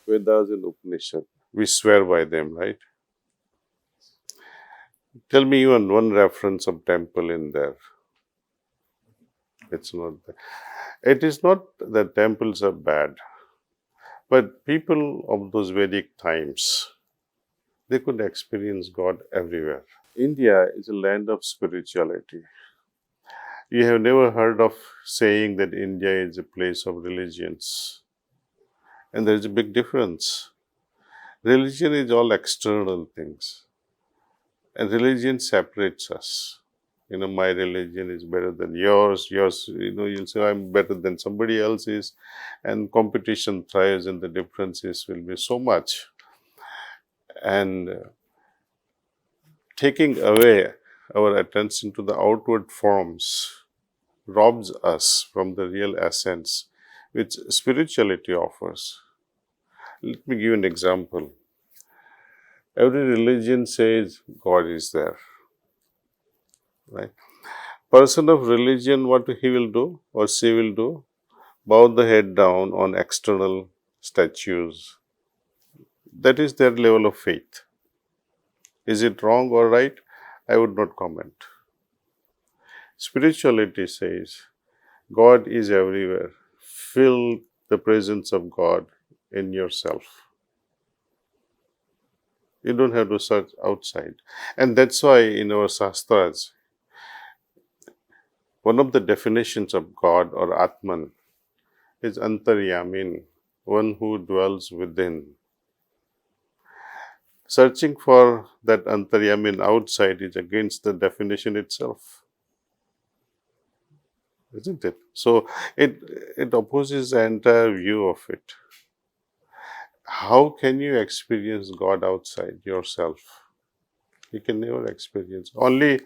Vedas and Upanishad. We swear by them, right? Tell me even one reference of temple in there. It's not there. It is not that temples are bad, but people of those Vedic times, they could experience God everywhere. India is a land of spirituality. You have never heard of saying that India is a place of religions. And there is a big difference. Religion is all external things, and religion separates us. My religion is better than yours, you'll say I'm better than somebody else's, and competition thrives, and the differences will be so much. And taking away our attention to the outward forms robs us from the real essence which spirituality offers. Let me give you an example. Every religion says God is there, right? Person of religion, what he will do or she will do? Bow the head down on external statues. That is their level of faith. Is it wrong or right? I would not comment. Spirituality says God is everywhere. Feel the presence of God in yourself. You don't have to search outside. And that's why in our Shastras, one of the definitions of God or Atman is Antaryamin, one who dwells within. Searching for that Antaryamin outside is against the definition itself. Isn't it? So it opposes the entire view of it. How can you experience God outside yourself? You can never experience. Only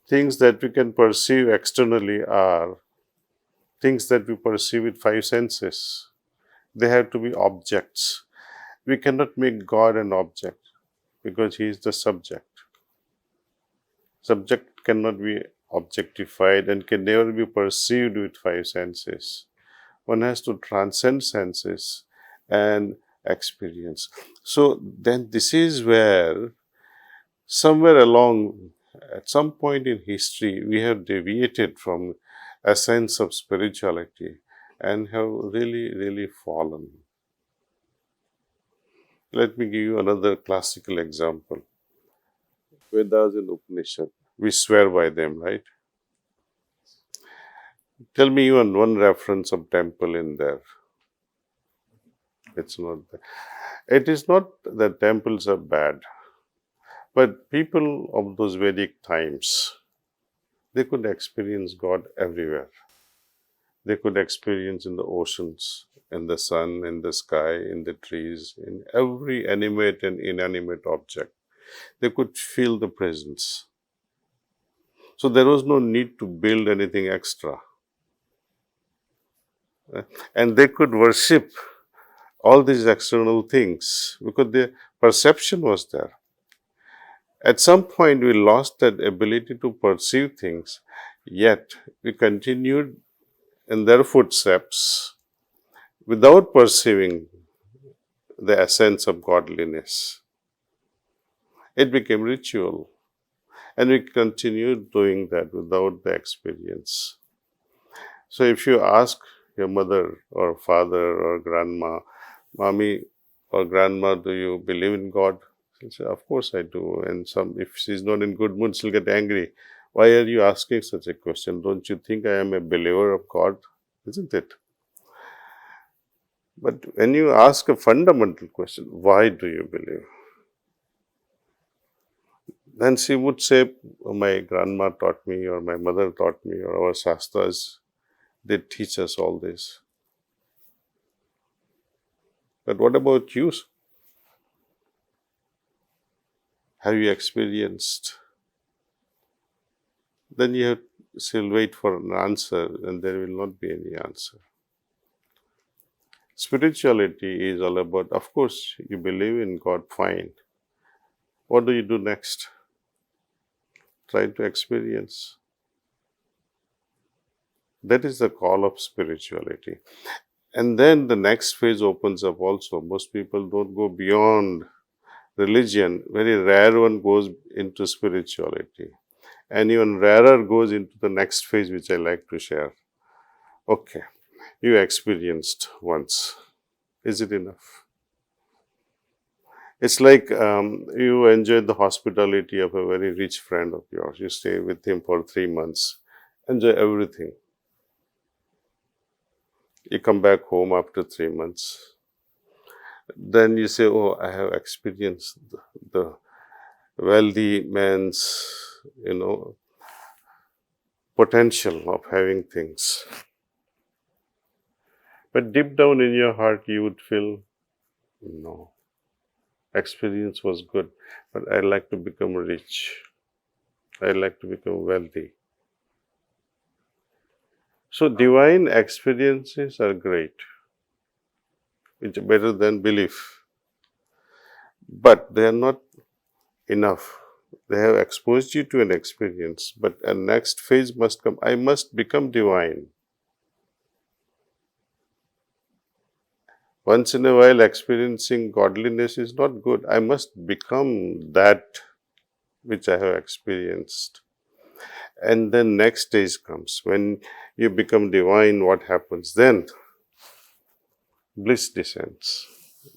things that we can perceive externally are things that we perceive with five senses. They have to be objects. We cannot make God an object because He is the subject. Subject cannot be objectified and can never be perceived with five senses. One has to transcend senses and experience. So then this is where somewhere along, at some point in history, we have deviated from a sense of spirituality and have really fallen. Let me give you another classical example. Vedas and Upanishad. We swear by them, right? Tell me even one reference of temple in there. It's not there. It is not that temples are bad, but people of those Vedic times, they could experience God everywhere. They could experience in the oceans, in the sun, in the sky, in the trees, in every animate and inanimate object. They could feel the presence. So there was no need to build anything extra. And they could worship all these external things because their perception was there. At some point, we lost that ability to perceive things, yet we continued in their footsteps without perceiving the essence of godliness. It became ritual, and we continued doing that without the experience. So if you ask your mother or father or grandma, Mommy or grandma, do you believe in God? She'll say, of course I do. And if she's not in good mood, she'll get angry. Why are you asking such a question? Don't you think I am a believer of God? Isn't it? But when you ask a fundamental question, why do you believe? Then she would say, my grandma taught me, or my mother taught me, or our Shastras did teach us all this. But what about you? Have you experienced? Then she'll wait for an answer, and there will not be any answer. Spirituality is all about, of course, you believe in God, fine. What do you do next? Try to experience. That is the call of spirituality. And then the next phase opens up also. Most people don't go beyond religion. Very rare one goes into spirituality. And even rarer goes into the next phase, which I like to share. Okay, you experienced once. Is it enough? It's like you enjoyed the hospitality of a very rich friend of yours. You stay with him for 3 months, enjoy everything. You come back home after 3 months. Then you say, oh, I have experienced the wealthy man's, potential of having things. But deep down in your heart, you would feel, no, experience was good, but I'd like to become rich. I'd like to become wealthy. So divine experiences are great. It's better than belief. But they are not enough. They have exposed you to an experience, but a next phase must come. I must become divine. Once in a while, experiencing godliness is not good. I must become that which I have experienced. And then next stage comes. When you become divine, what happens then? Bliss descends.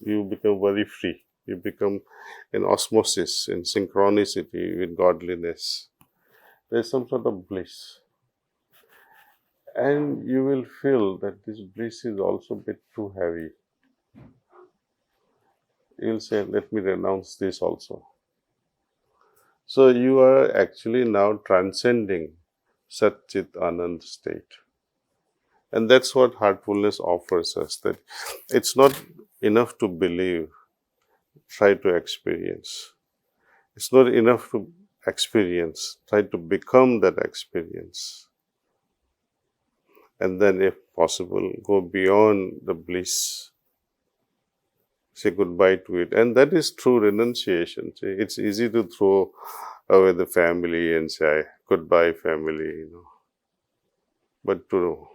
You become very free. You become in osmosis, in synchronicity with godliness. There's some sort of bliss. And you will feel that this bliss is also a bit too heavy. You'll say, let me renounce this also. So you are actually now transcending Sat Chit Anand state. And that's what heartfulness offers us, that it's not enough to believe, try to experience. It's not enough to experience, try to become that experience. And then if possible, go beyond the bliss. Say goodbye to it. And that is true renunciation. See, it's easy to throw away the family and say, goodbye family, But to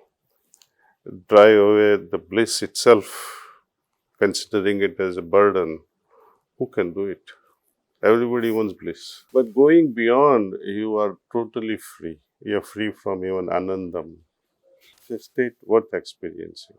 drive away the bliss itself, considering it as a burden, who can do it? Everybody wants bliss. But going beyond, you are totally free. You are free from even anandam. It's a state worth experiencing.